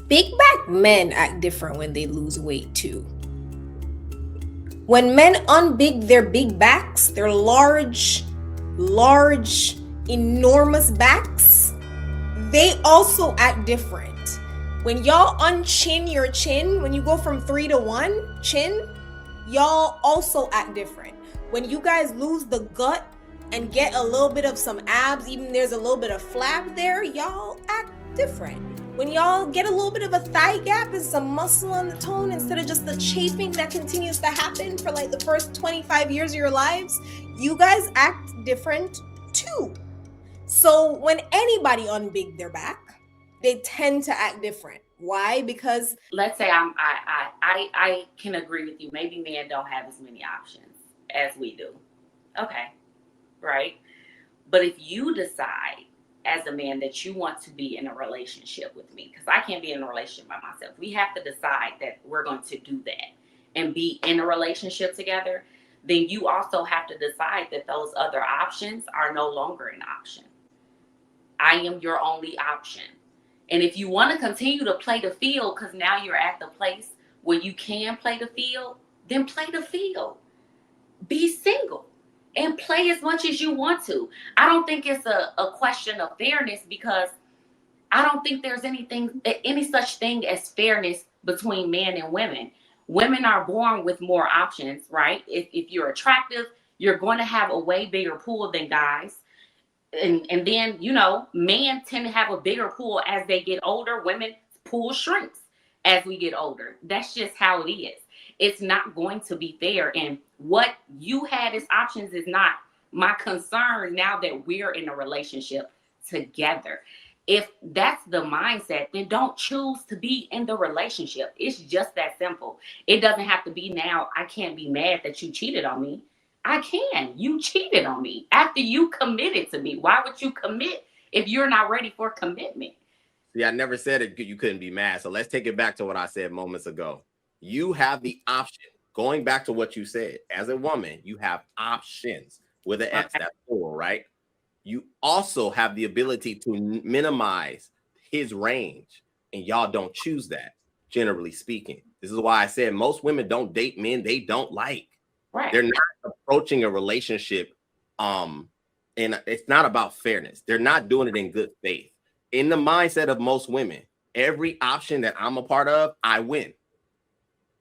Big back men act different when they lose weight too. When men unbig their big backs, their large, enormous backs, they also act different. When y'all unchin your chin, when you go from 3 to 1 chin, y'all also act different. When you guys lose the gut and get a little bit of some abs, even there's a little bit of flab there, y'all act different. When y'all get a little bit of a thigh gap and some muscle on the tone instead of just the chafing that continues to happen for like the first 25 years of your lives, you guys act different too. So when anybody unbig their back, they tend to act different. Why? Because let's say I can agree with you. Maybe men don't have as many options as we do. Okay, right? But if you decide as a man that you want to be in a relationship with me, because I can't be in a relationship by myself, we have to decide that we're going to do that and be in a relationship together. Then you also have to decide that those other options are no longer an option. I am your only option. And if you want to continue to play the field, because now you're at the place where you can play the field, then play the field. Be single and play as much as you want to. I don't think it's a question of fairness, because I don't think there's any such thing as fairness between men and women. Women are born with more options, right? If you're attractive, you're going to have a way bigger pool than guys. And then, men tend to have a bigger pool as they get older. Women's pool shrinks as we get older. That's just how it is. It's not going to be fair. And what you had as options is not my concern now that we're in a relationship together. If that's the mindset, then don't choose to be in the relationship. It's just that simple. It doesn't have to be now. I can't be mad that you cheated on me. I can. You cheated on me after you committed to me. Why would you commit if you're not ready for commitment? See, I never said it, you couldn't be mad. So let's take it back to what I said moments ago. You have the option. Going back to what you said, as a woman, you have options with an X. That's plural, right? You also have the ability to minimize his range, and y'all don't choose that, generally speaking. This is why I said most women don't date men they don't like. Right. They're not approaching a relationship, and it's not about fairness. They're not doing it in good faith. In the mindset of most women, every option that I'm a part of, I win.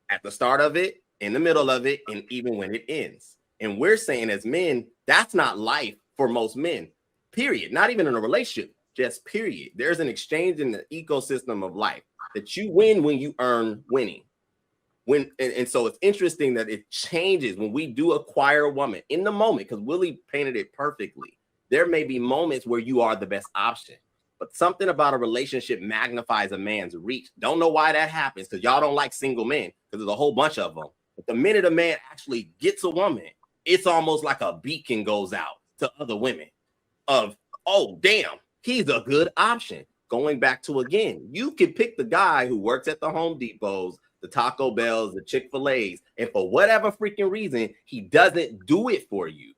At the start of it, in the middle of it, and even when it ends. And we're saying as men, that's not life for most men, period. Not even in a relationship, just period. There's an exchange in the ecosystem of life that you win when you earn winning. And so it's interesting that it changes when we do acquire a woman in the moment, because Willie painted it perfectly. There may be moments where you are the best option, but something about a relationship magnifies a man's reach. Don't know why that happens, because y'all don't like single men, because there's a whole bunch of them. But the minute a man actually gets a woman, it's almost like a beacon goes out to other women of, oh, damn, he's a good option. Going back to, again, you can pick the guy who works at the Home Depots, the Taco Bells, the Chick-fil-A's, and for whatever freaking reason, he doesn't do it for you.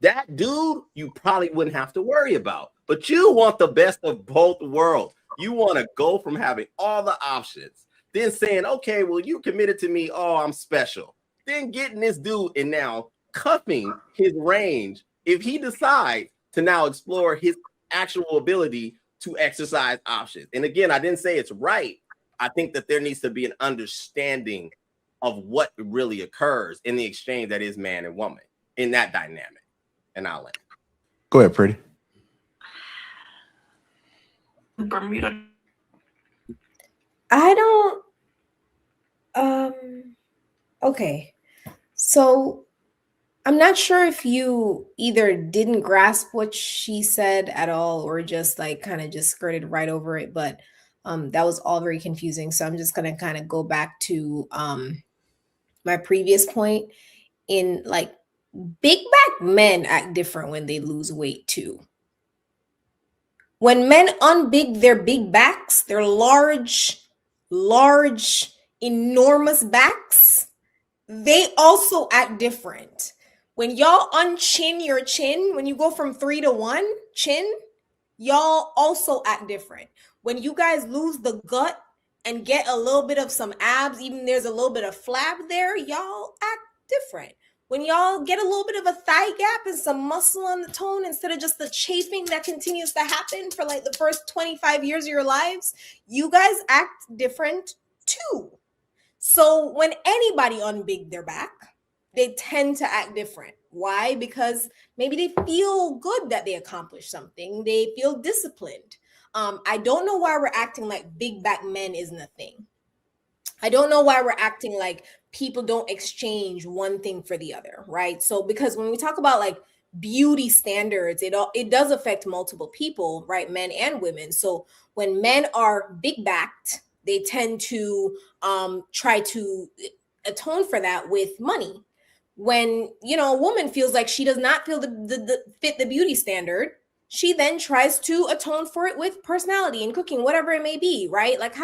That dude, you probably wouldn't have to worry about. But you want the best of both worlds. You want to go from having all the options, then saying, okay, well, you committed to me. Oh, I'm special. Then getting this dude and now cuffing his range if he decides to now explore his actual ability to exercise options. And again, I didn't say it's right. I think that there needs to be an understanding of what really occurs in the exchange that is man and woman in that dynamic. And I'll let go ahead, Pretty. Bermuda. I don't. Okay. So I'm not sure if you either didn't grasp what she said at all or just like kind of just skirted right over it, but that was all very confusing. So I'm just gonna kind of go back to my previous point in like big back men act different when they lose weight too. When men unbig their big backs, their large, enormous backs, they also act different. When y'all unchin your chin, when you go from 3 to 1 chin, y'all also act different. When you guys lose the gut and get a little bit of some abs, even there's a little bit of flab there, y'all act different. When y'all get a little bit of a thigh gap and some muscle on the tone instead of just the chafing that continues to happen for like the first 25 years of your lives, you guys act different too. So when anybody unbig their back, they tend to act different. Why? Because maybe they feel good that they accomplished something. They feel disciplined. I don't know why we're acting like big back men isn't a thing. I don't know why we're acting like people don't exchange one thing for the other, right? So because when we talk about like beauty standards, it does affect multiple people, right? Men and women. So when men are big backed, they tend to try to atone for that with money. When a woman feels like she does not feel the fit the beauty standard, she then tries to atone for it with personality and cooking, whatever it may be, right? Like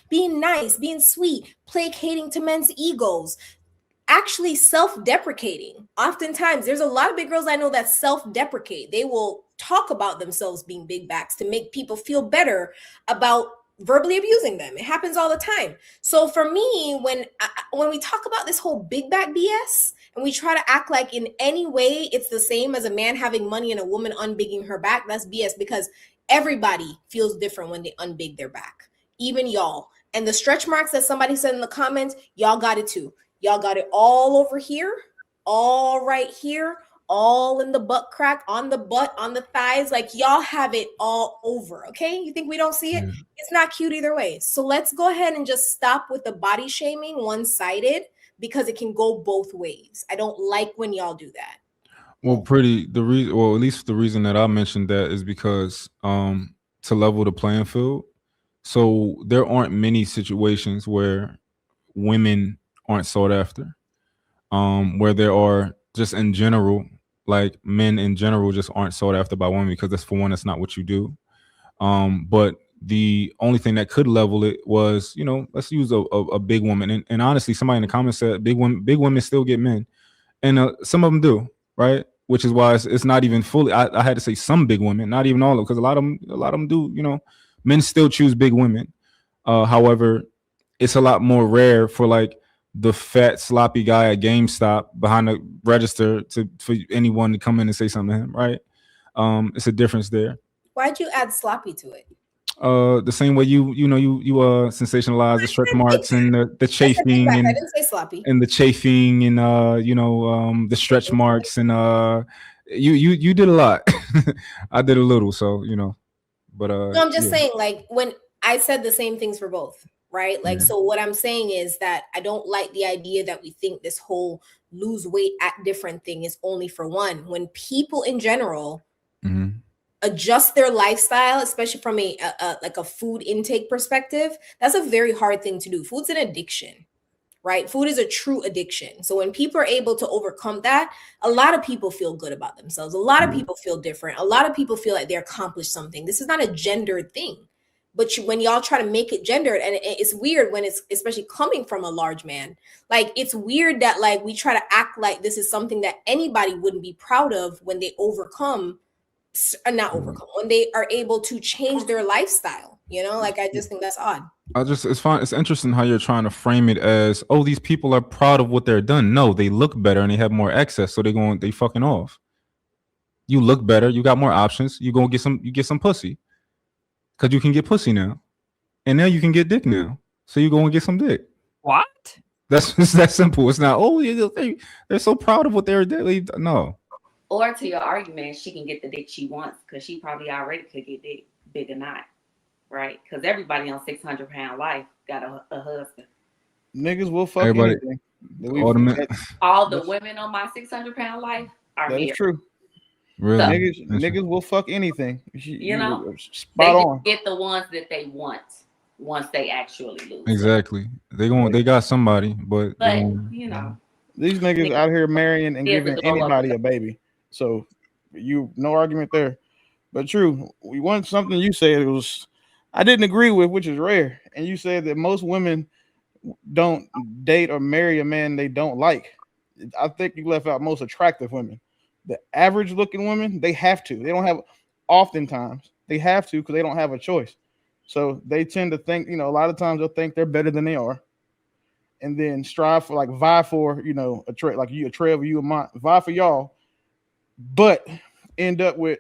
being nice, being sweet, placating to men's egos, actually self-deprecating. Oftentimes, there's a lot of big girls I know that self-deprecate. They will talk about themselves being big backs to make people feel better about verbally abusing them. It happens all the time. So for me, when we talk about this whole big back BS and we try to act like in any way it's the same as a man having money and a woman unbigging her back, that's BS, because everybody feels different when they unbig their back, even y'all. And the stretch marks that somebody said in the comments, y'all got it too. Y'all got it all over here, all right here, all in the butt crack, on the butt, on the thighs. Like y'all have it all over. Okay. You think we don't see it? Yeah. It's not cute either way. So let's go ahead and just stop with the body shaming one-sided, because it can go both ways. I don't like when y'all do that. Well, at least the reason that I mentioned that is because to level the playing field. So there aren't many situations where women aren't sought after, where there are just in general, like men in general just aren't sought after by women, because that's not what you do. But the only thing that could level it was, let's use a big woman. And honestly, somebody in the comments said big women still get men. And some of them do, right? Which is why it's not even fully, I had to say some big women, not even all of them, because a lot of them do, men still choose big women. However, it's a lot more rare for like the fat sloppy guy at GameStop behind the register for anyone to come in and say something to him, right? It's a difference there. Why'd you add sloppy to it? The same way you sensationalize the stretch marks and the chafing and I didn't say sloppy. And the chafing and the stretch marks and you did a lot. I did a little, so but no, I'm just saying, like, when I said the same things for both, right? Like, so what I'm saying is that I don't like the idea that we think this whole lose weight act different thing is only for one. When people in general adjust their lifestyle, especially from a food intake perspective, that's a very hard thing to do. Food's an addiction, right? Food is a true addiction. So when people are able to overcome that, a lot of people feel good about themselves. A lot of people feel different. A lot of people feel like they accomplished something. This is not a gendered thing. But when y'all try to make it gendered, and it's weird when it's especially coming from a large man, like it's weird that like we try to act like this is something that anybody wouldn't be proud of when they when they are able to change their lifestyle, like I just think that's odd. It's fine. It's interesting how you're trying to frame it as, oh, these people are proud of what they're done. No, they look better and they have more access, so they fucking off. You look better, you got more options, you get some pussy. Because you can get pussy now. And now you can get dick now. So you go and get some dick. What? That's that simple. It's not, they're so proud of what they're doing. No. Or to your argument, she can get the dick she wants because she probably already could get dick, big or not. Right? Because everybody on 600-pound life got a husband. Niggas will fuck anything. All the women on my 600-pound life are that here. That is true. Really? Niggas will fuck anything. Spot on. Get the ones that they want once they actually lose. Exactly. They got somebody, but these niggas out here marrying and giving anybody a baby. So no argument there. But true, we want something you said I didn't agree with, which is rare. And you said that most women don't date or marry a man they don't like. I think you left out most attractive women. The average looking women, they have to. They don't have, oftentimes, they have to because they don't have a choice. So they tend to think, a lot of times they'll think they're better than they are, and then strive for, like, vie for, a trade, like you, a trade of you and mine, vie for y'all, but end up with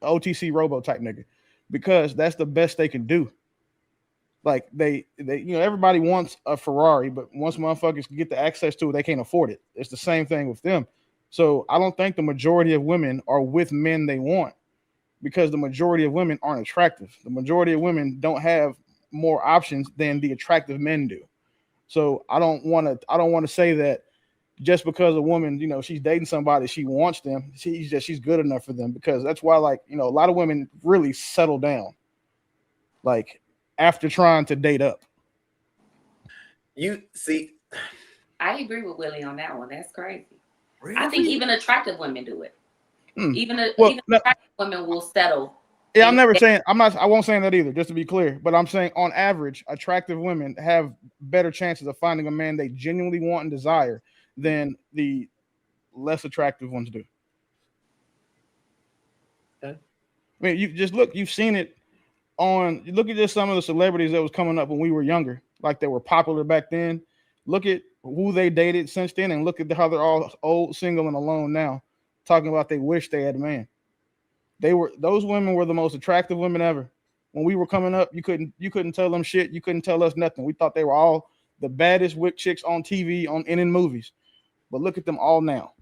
OTC robo type nigga, because that's the best they can do. Like they everybody wants a Ferrari, but once motherfuckers get the access to it, they can't afford it. It's the same thing with them. So I don't think the majority of women are with men they want, because the majority of women aren't attractive. The majority of women don't have more options than the attractive men do. So I don't want to say that just because a woman, she's dating somebody, she wants them, she's good enough for them, because that's why, like, a lot of women really settle down, like, after trying to date up. You see, I agree with Willie on that one. That's crazy. really? I think even attractive women do it. Even attractive women will settle. Yeah, I won't say that either, just to be clear. But I'm saying, on average, attractive women have better chances of finding a man they genuinely want and desire than the less attractive ones do. Okay. I mean, you've seen it look at just some of the celebrities that was coming up when we were younger, like they were popular back then. Look at who they dated since then, and look at how they're all old, single, and alone now, talking about they wish they had a man. Those women were the most attractive women ever. When we were coming up, you couldn't tell them shit. You couldn't tell us nothing. We thought they were all the baddest wick chicks on TV and in movies. But look at them all now.